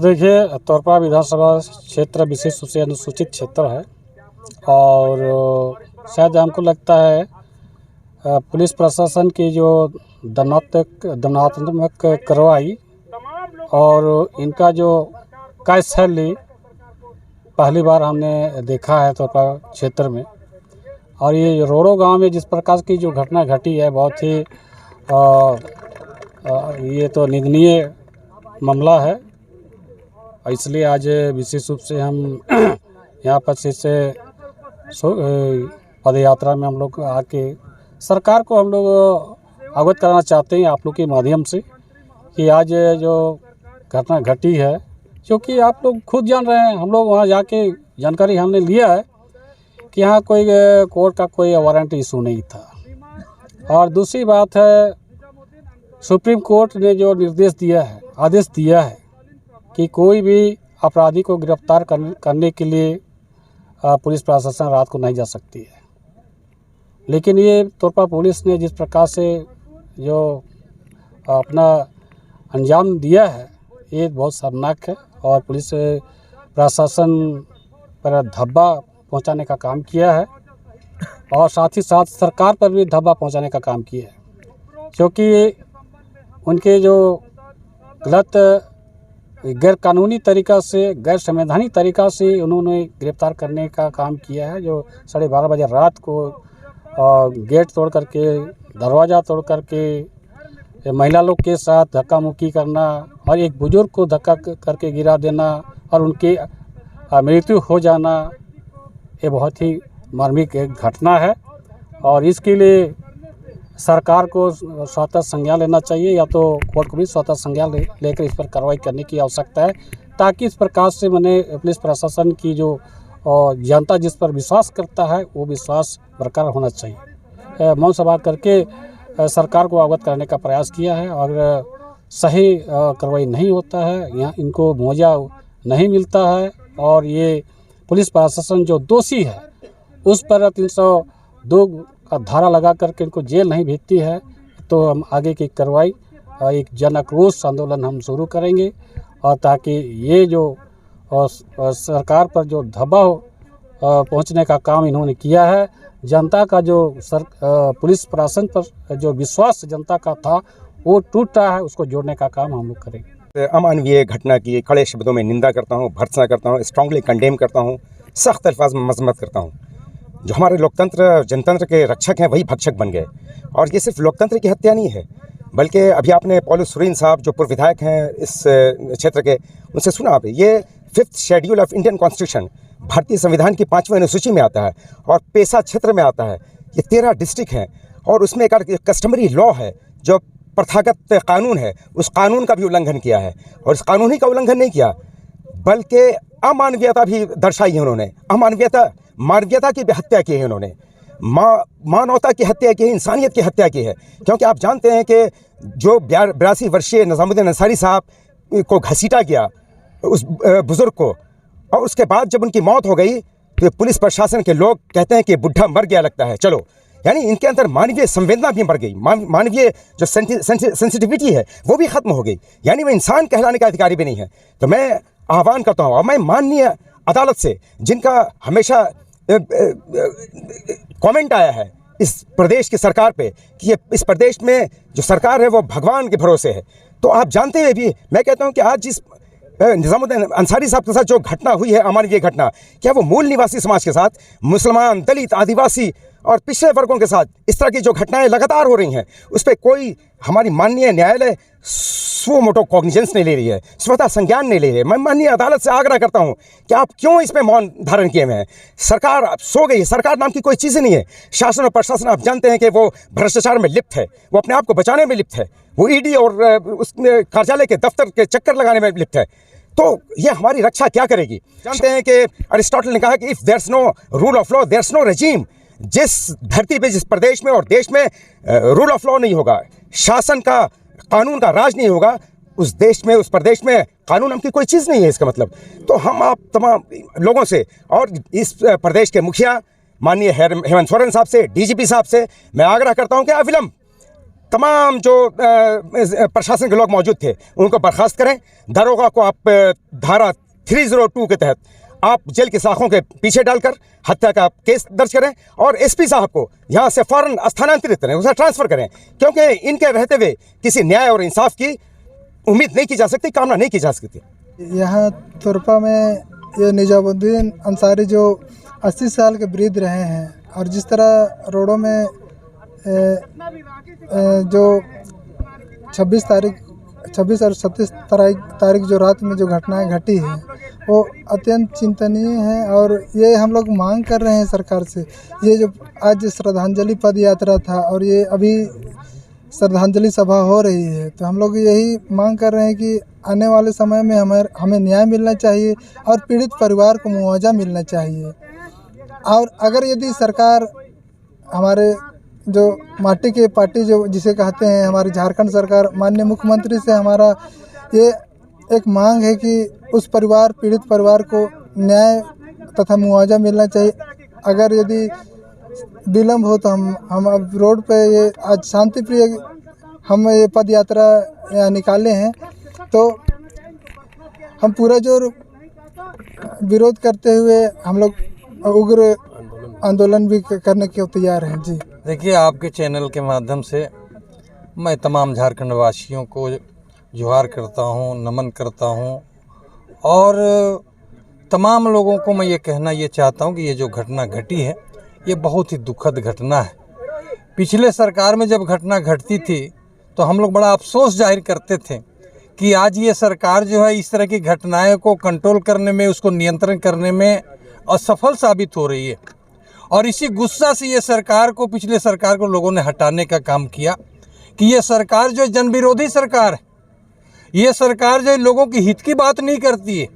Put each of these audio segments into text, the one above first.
देखिए, तोरपा विधानसभा क्षेत्र विशेष रूप से अनुसूचित क्षेत्र है और शायद हमको लगता है पुलिस प्रशासन की जो दंडात्मक कार्रवाई और इनका जो कार्यशैली पहली बार हमने देखा है तोरपा क्षेत्र में। और ये रोड़ो गांव में जिस प्रकार की जो घटना घटी है, बहुत ही ये तो निंदनीय मामला है। इसलिए आज विशेष रूप से हम यहाँ पर से पद यात्रा में हम लोग आके सरकार को हम लोग अवगत कराना चाहते हैं आप लोग के माध्यम से कि आज जो घटना घटी है, क्योंकि आप लोग खुद जान रहे हैं, हम लोग वहाँ जाके जानकारी हमने लिया है कि यहाँ कोई कोर्ट का कोई वारंट इशू नहीं था। और दूसरी बात है, सुप्रीम कोर्ट ने जो निर्देश दिया है, आदेश दिया है कि कोई भी अपराधी को गिरफ्तार करने के लिए पुलिस प्रशासन रात को नहीं जा सकती है। लेकिन ये तोरपा पुलिस ने जिस प्रकार से जो अपना अंजाम दिया है, ये बहुत शर्मनाक है। और पुलिस प्रशासन पर धब्बा पहुंचाने का काम किया है और साथ ही साथ सरकार पर भी धब्बा पहुंचाने का काम किया है, क्योंकि उनके जो गलत गैर कानूनी तरीक़ा से, गैर संवैधानिक तरीक़ा से उन्होंने गिरफ्तार करने का काम किया है। जो 12:30 बजे रात को गेट तोड़ करके, दरवाज़ा तोड़ करके महिला लोग के साथ धक्का मुक्की करना और एक बुजुर्ग को धक्का करके गिरा देना और उनकी मृत्यु हो जाना, ये बहुत ही मार्मिक एक घटना है। और इसके लिए सरकार को स्वतः संज्ञान लेना चाहिए, या तो कोर्ट को भी स्वतः संज्ञान लेकर इस पर कार्रवाई करने की आवश्यकता है, ताकि इस प्रकार से पुलिस प्रशासन की जो जनता जिस पर विश्वास करता है वो विश्वास बरकरार होना चाहिए। मौन सभा करके सरकार को अवगत करने का प्रयास किया है। और सही कार्रवाई नहीं होता है, यहाँ इनको मुआवजा नहीं मिलता है और ये पुलिस प्रशासन जो दोषी है उस पर 302 का धारा लगा करके इनको जेल नहीं भेजती है, तो हम आगे की कार्रवाई एक जन आक्रोश आंदोलन हम शुरू करेंगे। और ताकि ये जो सरकार पर जो धब्बा पहुंचने का काम इन्होंने किया है, जनता का जो पुलिस प्रशासन पर जो विश्वास जनता का था वो टूट रहा है, उसको जोड़ने का काम हम लोग करेंगे। अमानवीय घटना की कड़े शब्दों में निंदा करता हूँ, भर्त्सना करता हूँ, स्ट्रांगली कंडेम करता हूँ, सख्त अल्फाज में मजम्मत करता हूँ। जो हमारे लोकतंत्र, जनतंत्र के रक्षक हैं, वही भक्षक बन गए। और ये सिर्फ लोकतंत्र की हत्या नहीं है, बल्कि अभी आपने पॉल सुरीन साहब जो पूर्व विधायक हैं इस क्षेत्र के, उनसे सुना आप, ये 5th schedule of Indian constitution, भारतीय संविधान की 5वीं अनुसूची में आता है और पेशा क्षेत्र में आता है। ये 13 डिस्ट्रिक्ट हैं और उसमें एक कस्टमरी लॉ है, जो प्रथागत कानून है, उस कानून का भी उल्लंघन किया है। और इस कानून ही का उल्लंघन नहीं किया, बल्कि अमानवीयता भी दर्शाई है उन्होंने। अमानवीयता, मानवीयता की भी हत्या की है उन्होंने, मानवता की हत्या की है, इंसानियत की हत्या की है। क्योंकि आप जानते हैं कि जो 82 वर्षीय निज़ामुद्दीन अंसारी साहब को घसीटा गया, उस बुज़ुर्ग को, और उसके बाद जब उनकी मौत हो गई तो पुलिस प्रशासन के लोग कहते हैं कि बुढ़ा मर गया लगता है। चलो, यानी इनके अंदर मानवीय संवेदना भी मर गई, मानवीय जो सेंसिटिविटी है वो भी ख़त्म हो गई, यानी वो इंसान कहलाने का अधिकारी भी नहीं है। तो मैं आह्वान करता हूँ, और मैं माननीय अदालत से, जिनका हमेशा कमेंट आया है इस प्रदेश की सरकार पे कि ये इस प्रदेश में जो सरकार है वो भगवान के भरोसे है, तो आप जानते हुए भी मैं कहता हूँ कि आज जिस निज़ामुद्दीन अंसारी साहब के साथ जो घटना हुई है, अमानवीय घटना, क्या वो मूल निवासी समाज के साथ, मुसलमान, दलित, आदिवासी और पिछड़े वर्गों के साथ इस तरह की जो घटनाएं लगातार हो रही हैं, उस पर कोई हमारी माननीय न्यायालय स्व मोटो कॉग्निजेंस नहीं ले रही है, स्वतः संज्ञान नहीं ले रही है। मैं माननीय अदालत से आग्रह करता हूं कि आप क्यों इसमें मौन धारण किए हुए हैं। सरकार सो गई है, सरकार नाम की कोई चीज़ नहीं है। शासन और प्रशासन आप जानते हैं कि वो भ्रष्टाचार में लिप्त है, वो अपने आप को बचाने में लिप्त है, वो ईडी और उसमें कार्यालय के दफ्तर के चक्कर लगाने में लिप्त है। तो ये हमारी रक्षा क्या करेगी? जानते हैं कि अरिस्टोटल ने कहा कि if there is no rule of law there is no regime. जिस धरती पे, जिस प्रदेश में और देश में रूल ऑफ लॉ नहीं होगा, शासन का, कानून का राज नहीं होगा, उस देश में, उस प्रदेश में कानून नाम की कोई चीज़ नहीं है। इसका मतलब तो हम आप तमाम लोगों से और इस प्रदेश के मुखिया माननीय हेमंत सोरेन साहब से, डीजीपी साहब से मैं आग्रह करता हूं कि अविलंब तमाम जो प्रशासन के लोग मौजूद थे उनको बर्खास्त करें। दरोगा को आप धारा 302 के तहत आप जेल की साखों के पीछे डालकर हत्या का केस दर्ज करें और एसपी साहब को यहाँ से फ़ौरन स्थानांतरित करें, उसे ट्रांसफ़र करें, क्योंकि इनके रहते हुए किसी न्याय और इंसाफ की उम्मीद नहीं की जा सकती, कामना नहीं की जा सकती। यहाँ तुरपा में ये निजामुद्दीन अंसारी जो 80 साल के वृद्ध रहे हैं और जिस तरह रोडों में जो 26 और 27 तारीख जो रात में जो घटनाएं घटी हैं वो अत्यंत चिंतनीय हैं। और ये हम लोग मांग कर रहे हैं सरकार से, ये जो आज श्रद्धांजलि पद यात्रा था और ये अभी श्रद्धांजलि सभा हो रही है, तो हम लोग यही मांग कर रहे हैं कि आने वाले समय में हमें न्याय मिलना चाहिए और पीड़ित परिवार को मुआवजा मिलना चाहिए। और अगर यदि सरकार हमारे जो माटी के पार्टी जो जिसे कहते हैं हमारी झारखंड सरकार, माननीय मुख्यमंत्री से हमारा ये एक मांग है कि उस पीड़ित परिवार को न्याय तथा मुआवजा मिलना चाहिए। अगर यदि विलम्ब हो तो हम अब रोड पे ये आज शांतिप्रिय हम ये पद यात्रा यहाँ निकाले हैं, तो हम पूरा जोर विरोध करते हुए हम लोग उग्र आंदोलन भी करने के तैयार हैं। जी देखिए, आपके चैनल के माध्यम से मैं तमाम झारखंड वासियों को जोहार करता हूं, नमन करता हूं और तमाम लोगों को मैं ये कहना ये चाहता हूं कि ये जो घटना घटी है ये बहुत ही दुखद घटना है। पिछले सरकार में जब घटना घटती थी तो हम लोग बड़ा अफसोस जाहिर करते थे कि आज ये सरकार जो है इस तरह की घटनाएं को कंट्रोल करने में, उसको नियंत्रण करने में असफल साबित हो रही है। और इसी गुस्सा से ये सरकार को, पिछले सरकार को लोगों ने हटाने का काम किया कि ये सरकार जो जन विरोधी सरकार है, ये सरकार जो लोगों की हित की बात नहीं करती है,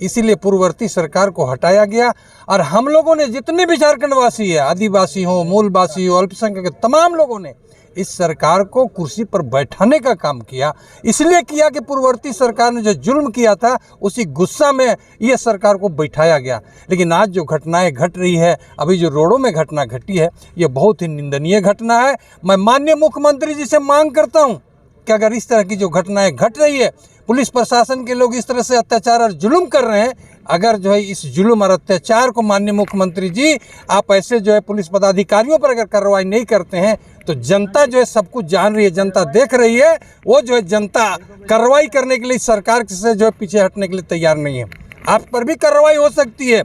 इसीलिए पूर्ववर्ती सरकार को हटाया गया। और हम लोगों ने, जितने भी झारखंड वासी है, आदिवासी हो, मूलवासी हो, अल्पसंख्यक, तमाम लोगों ने इस सरकार को कुर्सी पर बैठाने का काम किया। इसलिए किया कि पूर्ववर्ती सरकार ने जो जुल्म किया था उसी गुस्सा में ये सरकार को बैठाया गया। लेकिन आज जो घटनाएं घट रही है, अभी जो रोडों में घटना घटी है, ये बहुत ही निंदनीय घटना है। मैं माननीय मुख्यमंत्री जी से मांग करता हूँ कि अगर इस तरह की जो घटनाएं घट रही है, पुलिस प्रशासन के लोग इस तरह से अत्याचार और जुल्म कर रहे हैं, अगर जो है इस जुल्म और अत्याचार को माननीय मुख्यमंत्री जी आप ऐसे जो है पुलिस पदाधिकारियों पर अगर कार्रवाई नहीं करते हैं तो जनता जो है सब कुछ जान रही है, जनता देख रही है, वो जो है जनता कार्रवाई करने के लिए सरकार से जो है पीछे हटने के लिए तैयार नहीं है। आप पर भी कार्रवाई हो सकती है।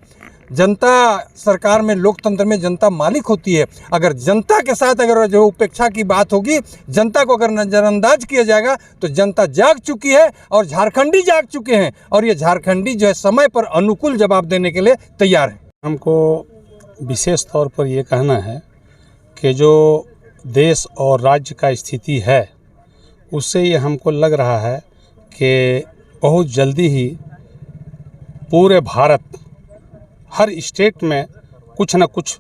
जनता, सरकार में, लोकतंत्र में जनता मालिक होती है। अगर जनता के साथ अगर जो उपेक्षा की बात होगी, जनता को अगर नज़रअंदाज किया जाएगा तो जनता जाग चुकी है और झारखंडी जाग चुके हैं और ये झारखंडी जो है समय पर अनुकूल जवाब देने के लिए तैयार है। हमको विशेष तौर पर ये कहना है कि जो देश और राज्य का स्थिति है उससे ये हमको लग रहा है कि बहुत जल्दी ही पूरे भारत, हर स्टेट में कुछ न कुछ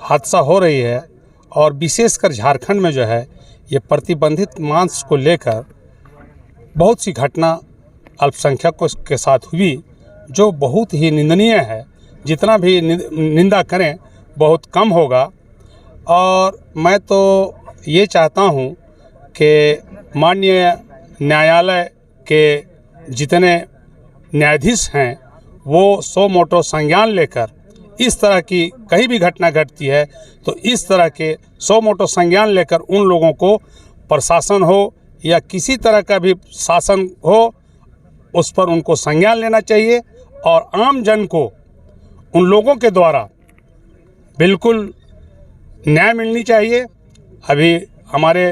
हादसा हो रही है और विशेषकर झारखंड में जो है ये प्रतिबंधित मांस को लेकर बहुत सी घटना अल्पसंख्यकों के साथ हुई जो बहुत ही निंदनीय है। जितना भी निंदा करें बहुत कम होगा। और मैं तो ये चाहता हूँ कि माननीय न्यायालय के जितने न्यायाधीश हैं वो सो मोटो संज्ञान लेकर इस तरह की कहीं भी घटना घटती है तो इस तरह के सो मोटो संज्ञान लेकर उन लोगों को, प्रशासन हो या किसी तरह का भी शासन हो, उस पर उनको संज्ञान लेना चाहिए और आम जन को उन लोगों के द्वारा बिल्कुल न्याय मिलनी चाहिए। अभी हमारे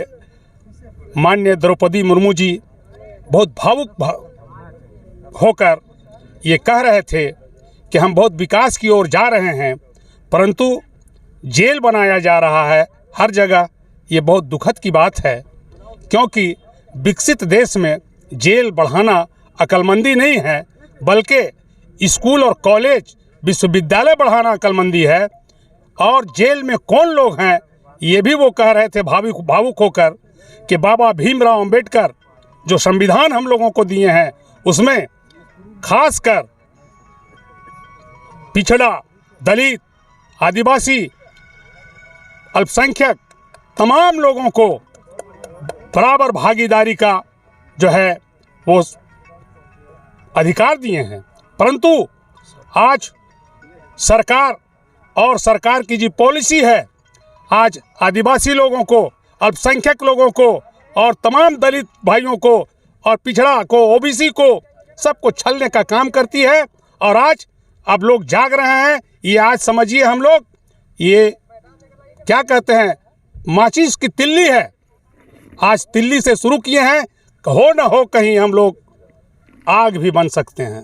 माननीय द्रौपदी मुर्मू जी बहुत भावुक होकर ये कह रहे थे कि हम बहुत विकास की ओर जा रहे हैं, परंतु जेल बनाया जा रहा है हर जगह। ये बहुत दुखद की बात है, क्योंकि विकसित देश में जेल बढ़ाना अक्लमंदी नहीं है, बल्कि स्कूल और कॉलेज, विश्वविद्यालय बढ़ाना अक्लमंदी है। और जेल में कौन लोग हैं ये भी वो कह रहे थे भावुक होकर कि बाबा भीमराव अंबेडकर जो संविधान हम लोगों को दिए हैं उसमें खासकर पिछड़ा, दलित, आदिवासी, अल्पसंख्यक तमाम लोगों को बराबर भागीदारी का जो है वो अधिकार दिए हैं। परंतु आज सरकार और सरकार की जो पॉलिसी है, आज आदिवासी लोगों को, अल्पसंख्यक लोगों को और तमाम दलित भाइयों को और पिछड़ा को, ओबीसी को, सबको छलने का काम करती है। और आज अब लोग जाग रहे हैं। ये आज समझिए हम लोग ये क्या कहते हैं, माचिस की तिल्ली है। आज तिल्ली से शुरू किए हैं, हो न हो कहीं हम लोग आग भी बन सकते हैं।